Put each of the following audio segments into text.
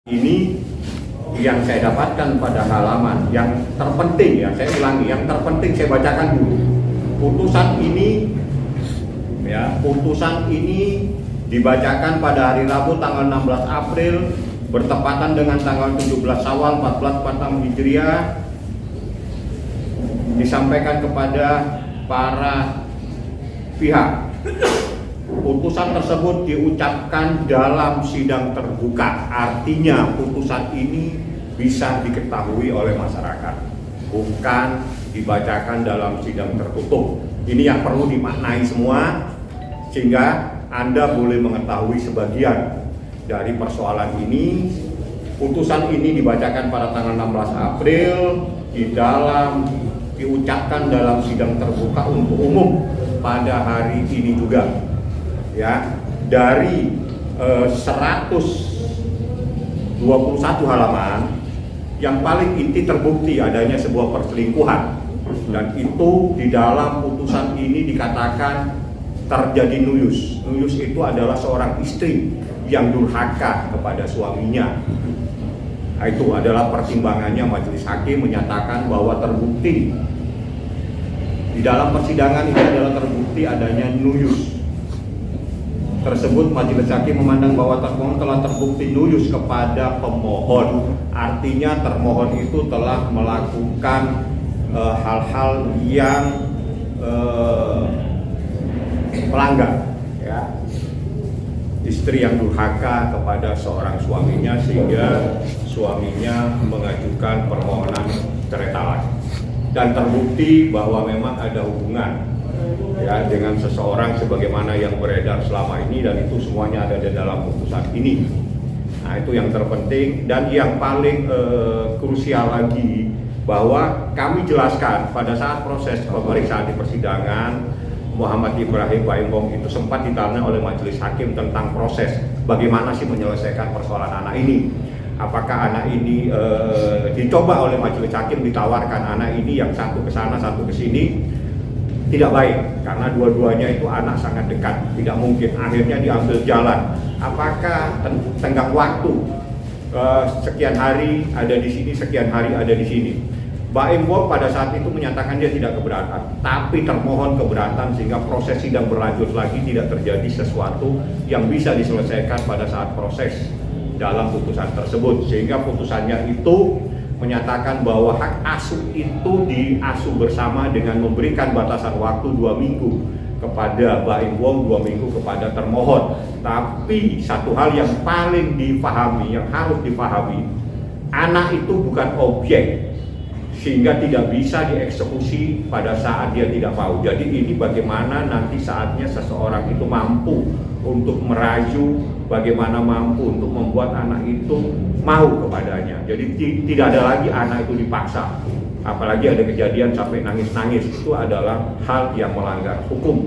Ini yang saya dapatkan pada halaman yang terpenting, ya saya ulangi, yang terpenting saya bacakan dulu. Putusan ini dibacakan pada hari Rabu tanggal 16 April bertepatan dengan tanggal 17 Syawal 1446 Hijriah, disampaikan kepada para pihak. Putusan tersebut diucapkan dalam sidang terbuka, artinya putusan ini bisa diketahui oleh masyarakat, bukan dibacakan dalam sidang tertutup. Ini yang perlu dimaknai semua, sehingga Anda boleh mengetahui sebagian dari persoalan ini. Putusan ini dibacakan pada tanggal 16 April diucapkan dalam sidang terbuka untuk umum pada hari ini juga. Ya, dari 121 halaman yang paling inti terbukti adanya sebuah perselingkuhan, dan itu di dalam putusan ini dikatakan terjadi nuyus. Nuyus itu adalah seorang istri yang durhaka kepada suaminya. Nah, itu adalah pertimbangannya majelis hakim menyatakan bahwa terbukti di dalam persidangan ini adalah terbukti adanya nuyus tersebut. Majelis hakim memandang bahwa termohon telah terbukti nuyus kepada pemohon, artinya termohon itu telah melakukan hal-hal yang melanggar, ya, istri yang durhaka kepada seorang suaminya sehingga suaminya mengajukan permohonan cerai talak, dan terbukti bahwa memang ada hubungan, ya, dengan seseorang sebagaimana yang beredar selama ini, dan itu semuanya ada di dalam putusan ini. Nah, itu yang terpenting. Dan yang paling krusial lagi, bahwa kami jelaskan pada saat proses pemeriksaan di persidangan, Muhammad Ibrahim Baim Wong itu sempat ditanya oleh majelis hakim tentang proses bagaimana sih menyelesaikan persoalan anak ini. Apakah anak ini dicoba oleh majelis hakim, ditawarkan anak ini yang satu ke sana satu ke sini, tidak baik karena dua-duanya itu anak sangat dekat, tidak mungkin. Akhirnya diambil jalan. Apakah tenggang waktu sekian hari ada di sini, sekian hari ada di sini. Baim Wong pada saat itu menyatakan dia tidak keberatan, tapi termohon keberatan sehingga proses sidang berlanjut lagi, tidak terjadi sesuatu yang bisa diselesaikan pada saat proses dalam putusan tersebut, sehingga putusannya itu menyatakan bahwa hak asuh itu diasuh bersama dengan memberikan batasan waktu 2 minggu kepada Baim Wong, 2 minggu kepada termohon. Tapi satu hal yang paling dipahami, yang harus dipahami, anak itu bukan objek sehingga tidak bisa dieksekusi pada saat dia tidak mau. Jadi ini bagaimana nanti saatnya seseorang itu mampu untuk merayu, bagaimana mampu untuk membuat anak itu mau kepadanya. Jadi tidak ada lagi anak itu dipaksa, apalagi ada kejadian sampai nangis-nangis, itu adalah hal yang melanggar hukum.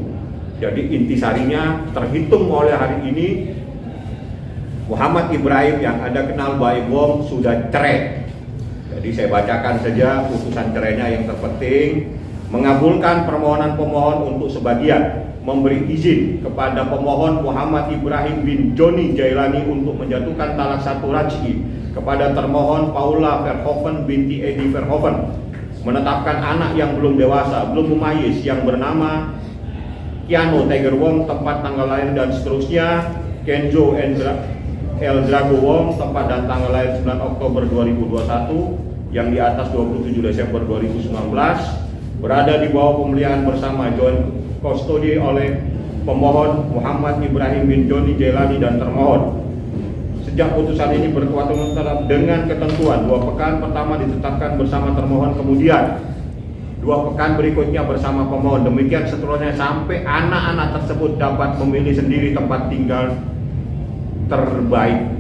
Jadi intisarinya terhitung mulai hari ini Muhammad Ibrahim yang Anda kenal Baim Wong sudah cerai. Jadi saya bacakan saja putusan cerainya yang terpenting: mengabulkan permohonan pemohon untuk sebagian, memberi izin kepada pemohon Muhammad Ibrahim bin Joni Jailani untuk menjatuhkan talak 1 raj'i kepada termohon Paula Verhoeven binti Edi Verhoeven, menetapkan anak yang belum dewasa, belum mumayyiz yang bernama Kiano Tiger Wong, tempat tanggal lahir dan seterusnya, Kenzo Eldrago Wong, tempat dan tanggal lahir 9 Oktober 2021 yang di atas 27 Desember 2019, berada di bawah pemeliharaan bersama joint custody oleh pemohon Muhammad Ibrahim bin Joni Jailani dan termohon. Sejak putusan ini berkekuatan tetap dengan ketentuan 2 pekan pertama ditetapkan bersama termohon, kemudian 2 pekan berikutnya bersama pemohon. Demikian seterusnya sampai anak-anak tersebut dapat memilih sendiri tempat tinggal terbaik.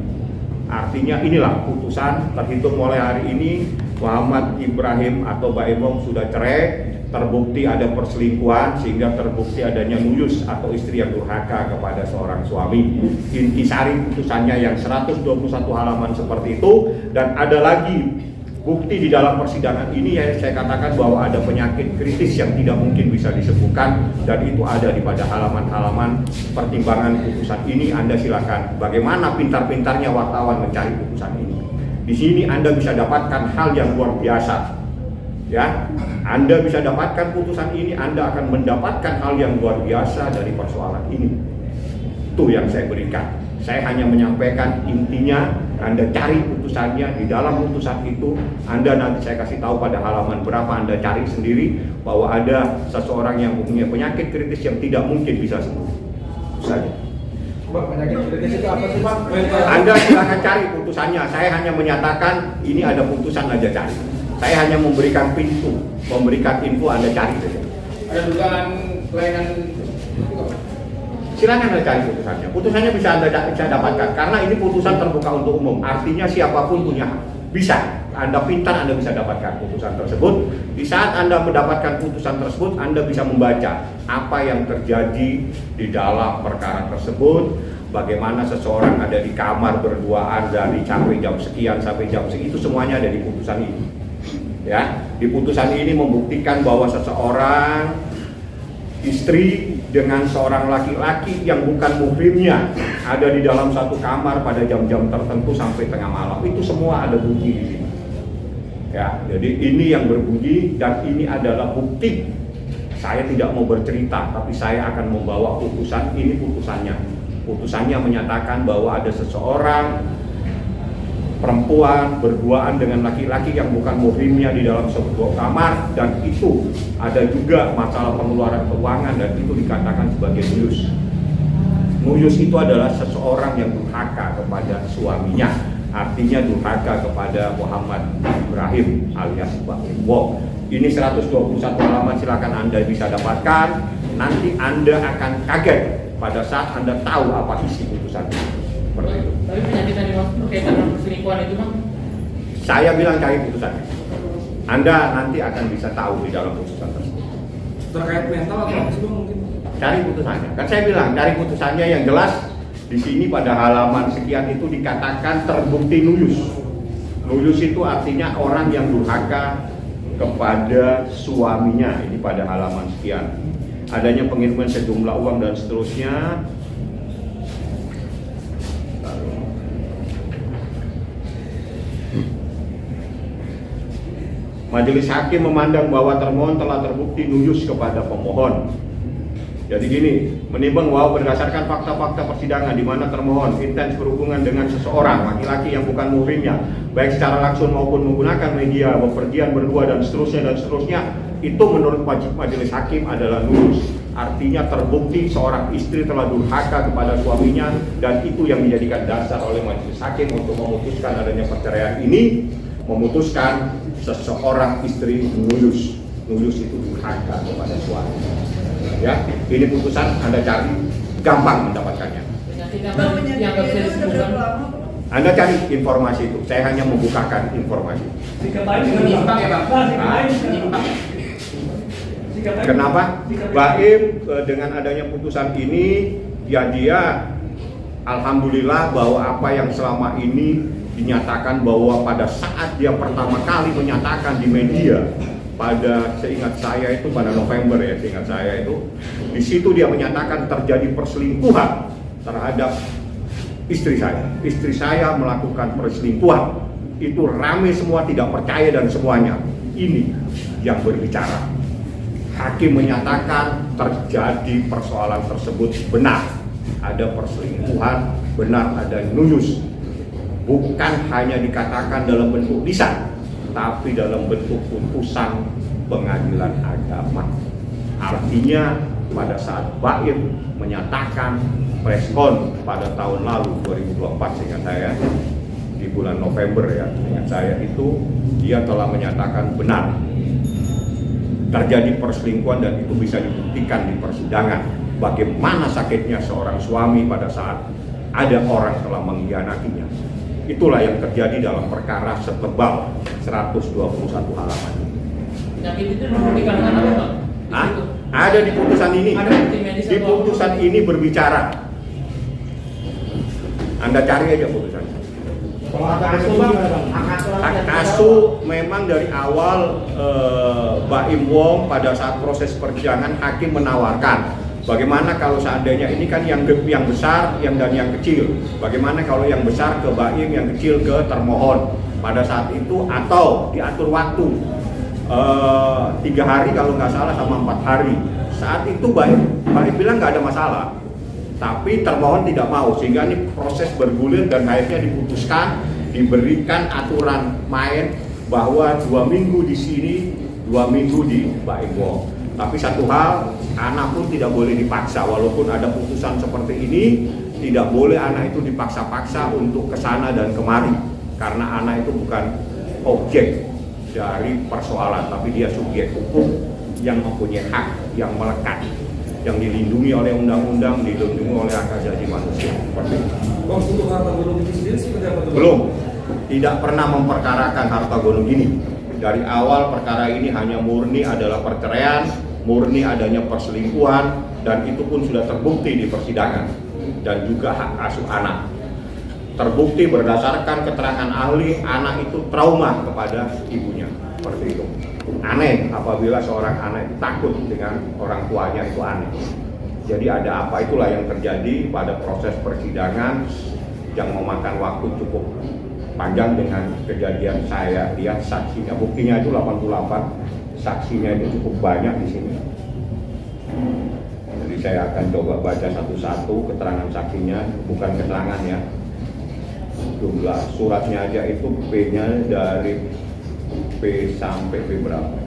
Artinya inilah putusan terhitung mulai hari ini Muhammad Ibrahim atau Baim Wong sudah cerai, terbukti ada perselingkuhan sehingga terbukti adanya nuyus atau istri yang durhaka kepada seorang suami. Intisari putusannya yang 121 halaman seperti itu, dan ada lagi bukti di dalam persidangan ini yang saya katakan bahwa ada penyakit kritis yang tidak mungkin bisa disembuhkan, dan itu ada di pada halaman-halaman pertimbangan putusan ini. Anda silakan, bagaimana pintar-pintarnya wartawan mencari putusan ini. Di sini Anda bisa dapatkan hal yang luar biasa. Ya, Anda bisa dapatkan putusan ini, Anda akan mendapatkan hal yang luar biasa dari persoalan ini. Itu yang saya berikan. Saya hanya menyampaikan intinya, Anda cari putusannya. Di dalam putusan itu, Anda nanti saya kasih tahu pada halaman berapa, Anda cari sendiri bahwa ada seseorang yang mempunyai penyakit kritis yang tidak mungkin bisa sembuh. Saja. Penyakit kritis itu apa sih, Pak? Anda silakan cari putusannya. Saya hanya menyatakan ini ada putusan, aja cari. Saya hanya memberikan pintu, memberikan info, Anda cari saja. Ada dugaan kelainan. Silakan Anda cari putusannya. Putusannya bisa Anda dapatkan karena ini putusan terbuka untuk umum. Artinya siapapun punya hak. Bisa. Anda pintar, Anda bisa dapatkan putusan tersebut. Di saat Anda mendapatkan putusan tersebut, Anda bisa membaca apa yang terjadi di dalam perkara tersebut. Bagaimana seseorang ada di kamar berduaan dari sampai jam sekian sampai jam segitu, itu semuanya ada di putusan ini. Ya, di putusan ini membuktikan bahwa seseorang istri dengan seorang laki-laki yang bukan muhrimnya ada di dalam satu kamar pada jam-jam tertentu sampai tengah malam, itu semua ada bunyi di sini. Ya, jadi ini yang berbunyi dan ini adalah bukti. Saya tidak mau bercerita, tapi saya akan membawa putusan ini. Putusannya menyatakan bahwa ada seseorang perempuan berduaan dengan laki-laki yang bukan muhrimnya di dalam sebuah kamar, dan itu ada juga masalah pengeluaran keuangan dan itu dikatakan sebagai nuyus. Nuyus itu adalah seseorang yang durhaka kepada suaminya, artinya durhaka kepada Muhammad Ibrahim alias Baim Wong. Ini 121 halaman, silakan Anda bisa dapatkan. Nanti Anda akan kaget pada saat Anda tahu apa isi putusan itu. Seperti itu. Tapi penyakit tadi Mas berkaitan dengan perselingkuhan itu Bang? Saya bilang cari putusannya. Anda nanti akan bisa tahu di dalam putusan tersebut. Terkait mental atau apa sih, Bang, mungkin? Cari putusannya. Kan saya bilang cari putusannya yang jelas. Di sini pada halaman sekian itu dikatakan terbukti nuyus. Nuyus itu artinya orang yang durhaka kepada suaminya. Ini pada halaman sekian. Adanya pengiriman sejumlah uang dan seterusnya. Majelis hakim memandang bahwa termohon telah terbukti nuyus kepada pemohon. Jadi gini, menimbang bahwa berdasarkan fakta-fakta persidangan di mana termohon intens berhubungan dengan seseorang laki-laki yang bukan muhrimnya, baik secara langsung maupun menggunakan media, bepergian berdua dan seterusnya, itu menurut majelis hakim adalah nuyus. Artinya terbukti seorang istri telah durhaka kepada suaminya, dan itu yang dijadikan dasar oleh majelis hakim untuk memutuskan adanya perceraian ini, memutuskan seseorang istri nuyus. Nuyus itu durhaka kepada suami. Ya, ini putusan Anda cari, gampang mendapatkannya. Penyakit yang nggak bisa disembuhkan. Anda cari informasi itu. Saya hanya membukakan informasi. Menyimpang ya Bang? Menyimpang. Kenapa? Baim dengan adanya putusan ini, dia alhamdulillah bahwa apa yang selama ini dinyatakan bahwa pada saat dia pertama kali menyatakan di media, pada seingat saya itu pada November ya, seingat saya itu, di situ dia menyatakan terjadi perselingkuhan terhadap istri saya. Istri saya melakukan perselingkuhan. Itu rame semua, tidak percaya dan semuanya. Ini yang berbicara. Hakim menyatakan terjadi persoalan tersebut benar. Ada perselingkuhan, benar ada nuyus. Bukan hanya dikatakan dalam bentuk lisan, tapi dalam bentuk putusan pengadilan agama. Artinya pada saat Baim menyatakan preskon pada tahun lalu 2024, seingat saya di bulan November ya, seingat saya itu dia telah menyatakan benar terjadi perselingkuhan dan itu bisa dibuktikan di persidangan. Bagaimana sakitnya seorang suami pada saat ada orang telah mengkhianatinya. Itulah yang terjadi dalam perkara setebal 121 halaman. Penyakit itu dibuktikan dengan apa Bang? Ada di putusan ini. Ada bukti medis di putusan ini berbicara. Anda cari aja putusannya. Hak asuh memang dari awal Baim Wong pada saat proses persidangan hakim menawarkan Bagaimana kalau seandainya ini kan yang besar dan yang kecil. Bagaimana kalau yang besar ke Baim, yang kecil ke termohon pada saat itu, atau diatur waktu 3 hari kalau nggak salah sama 4 hari. Saat itu Baim bilang nggak ada masalah, tapi termohon tidak mau, sehingga ini proses bergulir dan akhirnya diputuskan, diberikan aturan main bahwa 2 minggu di sini, 2 minggu di Baim Wong. Tapi satu hal, anak pun tidak boleh dipaksa, walaupun ada putusan seperti ini, tidak boleh anak itu dipaksa-paksa untuk kesana dan kemari, karena anak itu bukan objek dari persoalan, tapi dia subjek hukum yang mempunyai hak yang melekat, yang dilindungi oleh undang-undang, dilindungi oleh hak asasi manusia. Seperti itu. Bang, untuk harta gonung itu sendiri seperti apa tuh? Belum, tidak pernah memperkarakan harta gonung ini. Dari awal perkara ini hanya murni adalah perceraian, murni adanya perselingkuhan, dan itu pun sudah terbukti di persidangan, dan juga hak asuh anak. Terbukti berdasarkan keterangan ahli, anak itu trauma kepada ibunya, seperti itu. Aneh apabila seorang anak itu takut dengan orang tuanya, itu aneh. Jadi ada apa, itulah yang terjadi pada proses persidangan yang memakan waktu cukup panjang dengan kejadian saya lihat saksinya, buktinya itu 88, saksinya itu cukup banyak di sini. Jadi saya akan coba baca satu-satu keterangan saksinya, bukan keterangan ya. Jumlah suratnya aja itu P-nya dari P sampai P berapa?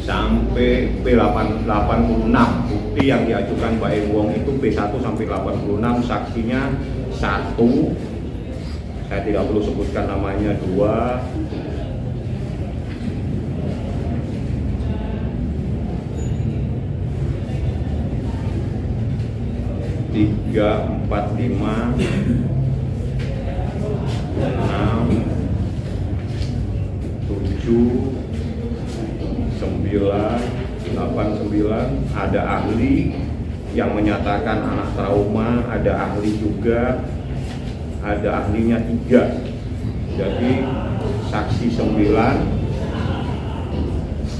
Sampai P86. Bukti yang diajukan Baim Wong itu P1 sampai 86, saksinya 1, saya tidak perlu sebutkan namanya, 2, 3, 4, 5, 6, 7, 9, 8, 9. Ada ahli yang menyatakan anak trauma, ada ahli juga, ada ahlinya 3. Jadi saksi 9,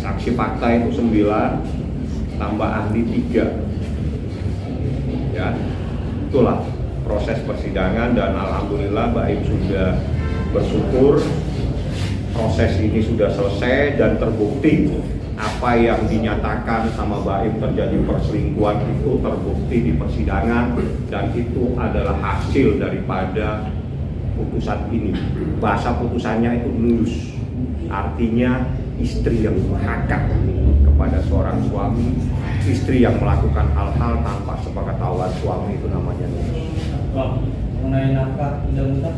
saksi fakta itu 9, tambah ahli 3. Ya, itulah proses persidangan, dan alhamdulillah Baim sudah bersyukur proses ini sudah selesai dan terbukti apa yang dinyatakan sama Baim terjadi perselingkuhan itu terbukti di persidangan, dan itu adalah hasil daripada putusan ini. Bahasa putusannya itu lulus, artinya istri yang durhaka kepada seorang suami, istri yang melakukan hal-hal tanpa sepengetahuan suami, itu namanya nulus. Mengenai nafkah undang-undang?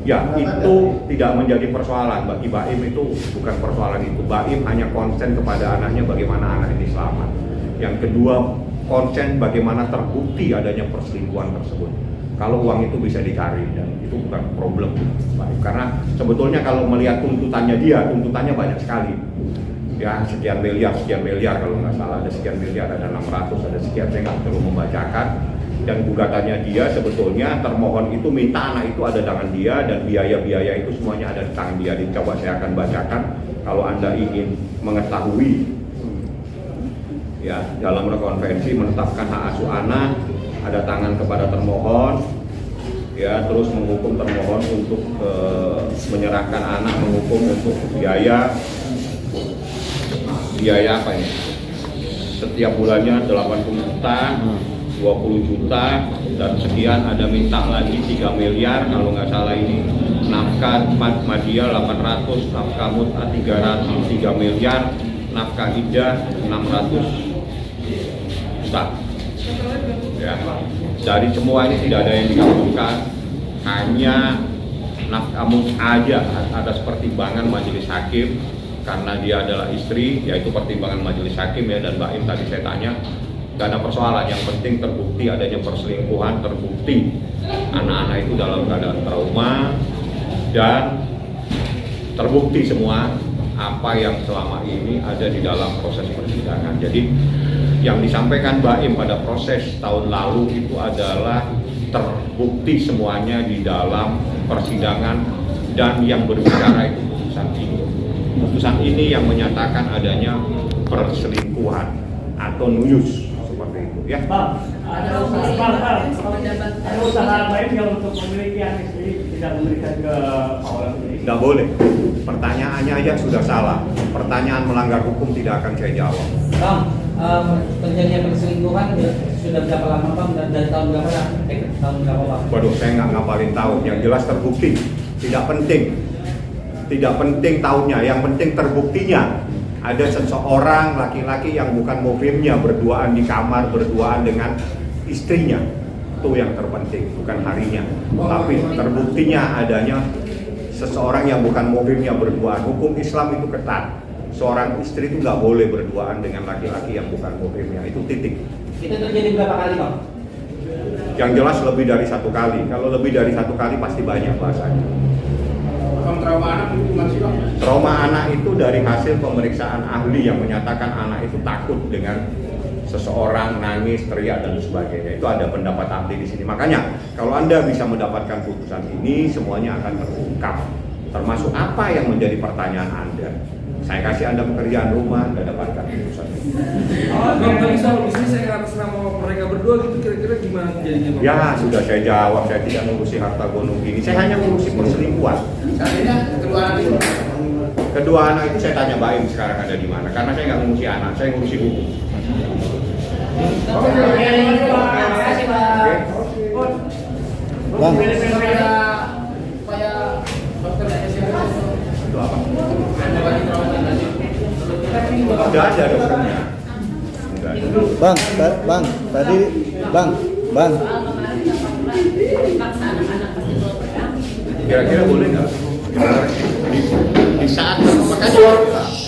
Ya, itu tidak menjadi persoalan bagi Baim, itu bukan persoalan itu. Baim hanya konsen kepada anaknya, bagaimana anak ini selamat. Yang kedua, konsen bagaimana terbukti adanya perselingkuhan tersebut. Kalau uang itu bisa dicari, dan itu bukan problem Baim. Karena sebetulnya kalau melihat tuntutannya dia, tuntutannya banyak sekali. Ya, sekian miliar kalau nggak salah, ada sekian miliar, ada 600, ada sekian, saya nggak perlu membacakan. Dan gugatannya dia sebetulnya termohon itu minta anak itu ada tangan dia, dan biaya-biaya itu semuanya ada di tangan dia. Coba saya akan bacakan kalau Anda ingin mengetahui. Ya, dalam konvensi menetapkan hak asuh anak, ada tangan kepada termohon, ya, terus menghukum termohon untuk menyerahkan anak, menghukum untuk biaya apa ini? Setiap bulannya 80 juta, 20 juta, dan sekian ada minta lagi 3 miliar kalau nggak salah ini. Nafkah Madia 800, nafkah Mut'ah 300, 3 miliar, nafkah Ida 600 juta. Ya, dari semua ini tidak ada yang dikabulkan, hanya nafkah Mut'ah aja atas pertimbangan majelis hakim, karena dia adalah istri, yaitu pertimbangan majelis hakim ya. Dan Baim tadi saya tanya, gak ada persoalan, yang penting terbukti adanya perselingkuhan, terbukti anak-anak itu dalam keadaan trauma, dan terbukti semua apa yang selama ini ada di dalam proses persidangan. Jadi yang disampaikan Baim pada proses tahun lalu itu adalah terbukti semuanya di dalam persidangan dan yang berbicara itu putusan ini. Putusan ini yang menyatakan adanya perselingkuhan atau nuyus seperti itu ya. Bang, ada usaha lain yang untuk memiliki anak istri tidak memberikan ke Pak Orang sendiri? Tidak boleh. Pertanyaannya aja sudah salah. Pertanyaan melanggar hukum tidak akan saya jawab. Bang, terjadinya perselingkuhan sudah berapa lama Bang? Dan dari tahun berapa? Tahun berapa Bang? Waduh, saya nggak ngapalin tahun. Yang jelas terbukti. Tidak penting. Tidak penting tahunnya. Yang penting terbuktinya. Ada seseorang laki-laki yang bukan muhrimnya berduaan di kamar, berduaan dengan istrinya. Itu yang terpenting, bukan harinya. Tapi terbuktinya adanya seseorang yang bukan muhrimnya berduaan. Hukum Islam itu ketat. Seorang istri itu nggak boleh berduaan dengan laki-laki yang bukan muhrimnya. Itu titik. Itu terjadi berapa kali Bang? Yang jelas lebih dari 1 kali. Kalau lebih dari 1 kali pasti banyak bahasanya. Trauma anak itu gimana sih Bang? Trauma anak itu dari hasil pemeriksaan ahli yang menyatakan anak itu takut dengan seseorang, nangis, teriak dan sebagainya. Itu ada pendapat ahli di sini. Makanya kalau Anda bisa mendapatkan putusan ini, semuanya akan terungkap. Termasuk apa yang menjadi pertanyaan Anda. Saya kasih Anda pekerjaan rumah, Anda dapatkan putusan ini. Bang, tapi soal bisnis saya atas nama mereka berdua gitu kira-kira gimana jadinya Bang? Ya sudah saya jawab, saya tidak ngurusi harta gonung ini. Saya hanya ngurusi perselingkuhan. Kedua anak itu saya tanya Baim sekarang ada di mana. Karena saya nggak ngurusi anak, saya ngurusi hukum. Terima kasih Bang. Bang, Supaya dokter Itu apa? Anda bagi trauma tadi. Sudah ada dokternya. Sudah ada. Bang. Kira-kira boleh nggak? Di saat makanya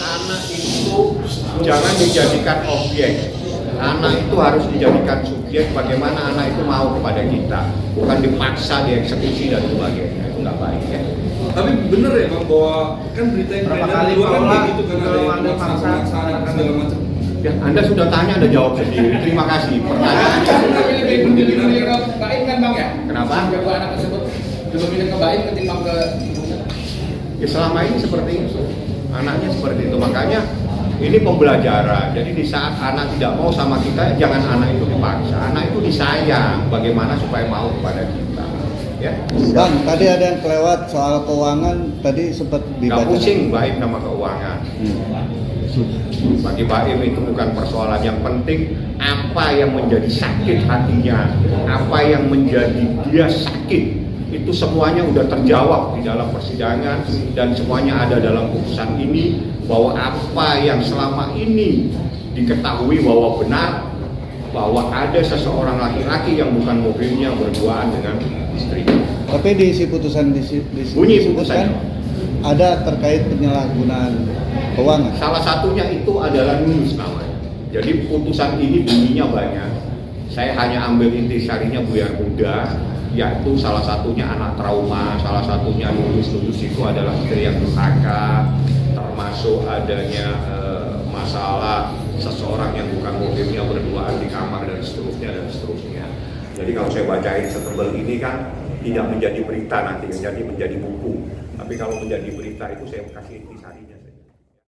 anak itu jangan dijadikan objek. Anak itu harus dijadikan subjek. Bagaimana anak itu mau kepada kita, bukan dipaksa dieksekusi dan sebagainya. Itu nggak baik ya. Tapi bener ya Bang bahwa kan berita yang Berapa beredar kali di luar kan Bang, kayak gitu kan ada kalau yang Anda memaksa paksa, anak segala macam. Ya, Anda sudah tanya, Anda jawab sendiri. Terima kasih. Pertanyaannya. Baik kan Bang ya? Kenapa? Kedua anak tersebut lebih milih ke baik ketimbang ke Ya, selama ini seperti itu. Anaknya seperti itu. Makanya ini pembelajaran. Jadi di saat anak tidak mau sama kita, jangan anak itu dipaksa. Anak itu disayang. Bagaimana supaya mau kepada kita. Ya. Bang, tadi ada yang kelewat soal keuangan, tadi sempat Gak dibaca. pusing baik nama keuangan. Bagi Baim itu bukan persoalan yang penting. Apa yang menjadi sakit hatinya, apa yang menjadi dia sakit, itu semuanya udah terjawab di dalam persidangan dan semuanya ada dalam putusan ini bahwa apa yang selama ini diketahui bahwa benar bahwa ada seseorang laki-laki yang bukan muhrimnya berduaan dengan istri. Tapi di isi putusan Bunyi disebutkan putusannya. ada terkait penyalahgunaan keuangan. Salah satunya itu adalah nuyus namanya. Jadi putusan ini bunyinya banyak. Saya hanya ambil intisarinya buyar muda, yaitu salah satunya anak trauma, salah satunya nuyus itu adalah istri yang durhaka, termasuk adanya masalah seseorang yang bukan muhrimnya berduaan di kamar dan seterusnya. Jadi kalau saya bacain setebal ini kan tidak menjadi berita nanti, menjadi buku. Tapi kalau menjadi berita itu saya kasih intisari.